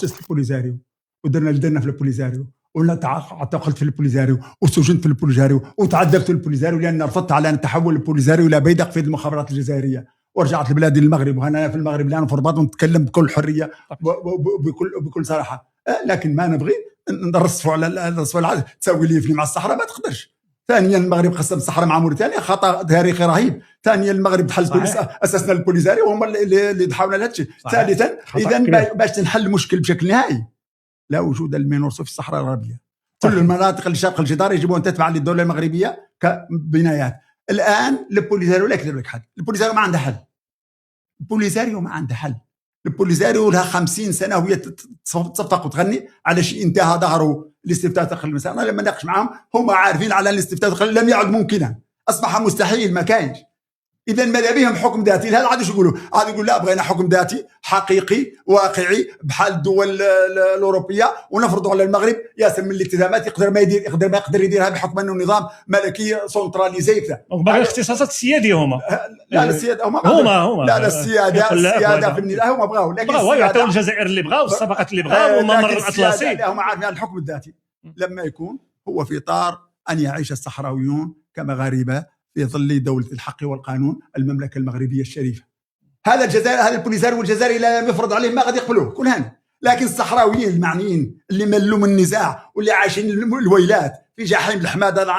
اسست البوليزاريو ودرنا اللي درنا في البوليزاريو، ولا اعتقلت في البوليزاريو وسجنت في البوليزاريو وتعذبت في البوليزاريو لان رفضت على ان تحول البوليزاريو الى بيدق في المخابرات الجزائريه، ورجعت لبلادي المغرب، وهنا في المغرب الان في الرباط ونتكلم بكل حريه بكل صراحه. لكن ما نبغي نرصفوا على الرصف تساوي لي مع الصحراء، ما تقدرش. ثانيا المغرب قسم الصحراء مع موريتانيا، خطا تاريخي رهيب. ثانيا المغرب بحل تونس اسسنا البوليزاريو وهم اللي ضحاونا لهذا الشيء. ثالثا اذا باش تنحل المشكل بشكل نهائي لا وجود المينورسو في الصحراء الغربيه. كل المناطق اللي شرق الجدار يجبون تتبع للدوله المغربيه كبنايات. الان البوليزاريو لا يكذب لك حل، البوليزاريو ما عنده حل، البوليزاريو ما عنده حل. البوليزاريو لها 50 سنه وهي تصفق وتغني على شيء انتهى ظهره الاستفتاء داخل المساء. انا لما ناقش معهم هم عارفين على الاستفتاء لم يعد ممكنا، اصبح مستحيل، ما كاينش. اذا ماذا بهم حكم ذاتي؟ هذا عاد يقولوا؟ عاد يقول لا بغينا حكم ذاتي حقيقي واقعي بحال الدول الاوروبيه ونفرضوا على المغرب ياسر من الالتزامات يقدر ما يديرها بحكم انه نظام ملكي سنتراليزي كذا. باغي الاختصاصات السياديه هما. لا السياده هما لا السياده في النظام هما بغاو، لكن بغاو يعطيو الجزائر اللي بغاو الصفقات اللي بغاو وممر الاطلسي. لا هما عارفين الحكم الذاتي لما يكون هو في اطار ان يعيش الصحراويون كمغاربه في ظل دولة الحق والقانون المملكة المغربية الشريفة. هذا الجزائر، هذا البوليزاريو والجزائر إلا لم يفرض عليهم ما غادي يقبلوه كل هذا. لكن الصحراويين المعنيين اللي ملوا من النزاع واللي عايشين الويلات في جحيم الحمادة،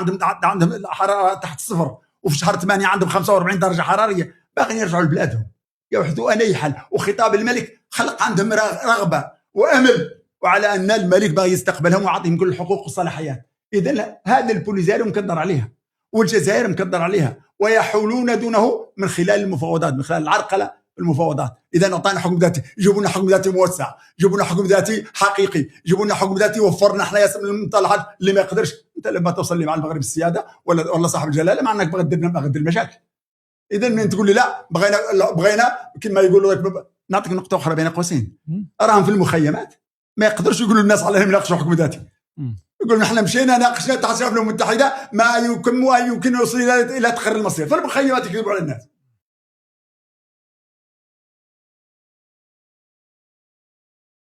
عندهم الحرارة تحت الصفر، وفي شهر 8 عندهم 45 درجة حرارية، باغيين يرجعوا لبلادهم يوحدوا أن يحل. وخطاب الملك خلق عندهم رغبة وأمل، وعلى أن الملك باغي يستقبلهم ويعطيهم كل الحقوق والصلاحيات. إذن هذا البوليزاريو مكدر عليها والجزائر مكدر عليها، ويحولون دونه من خلال المفاوضات، من خلال العرقله المفاوضات. اذا اعطانا حكم ذاتي، يجيبوا لنا حكم ذاتي موسع، يجيبوا لنا حكم ذاتي حقيقي، يجيبوا لنا حكم ذاتي وفرنا احنا ياسر من المصطلحات اللي ما يقدرش. انت لما توصل لي مع المغرب السياده ولا صاحب الجلاله مع انك بغيت دير المشاكل. اذا من تقول لي لا بغينا كما يقولوا، نعطيك نقطه اخرى بين قوسين، راهم في المخيمات ما يقدرش يقولوا الناس عليهم يناقشوا حكم ذاتي. يقول نحن مشينا ناقشنا تحت الامم المتحده ما يمكن يوصل الى تقرير المصير، فالمخيمات يكذبوا على الناس.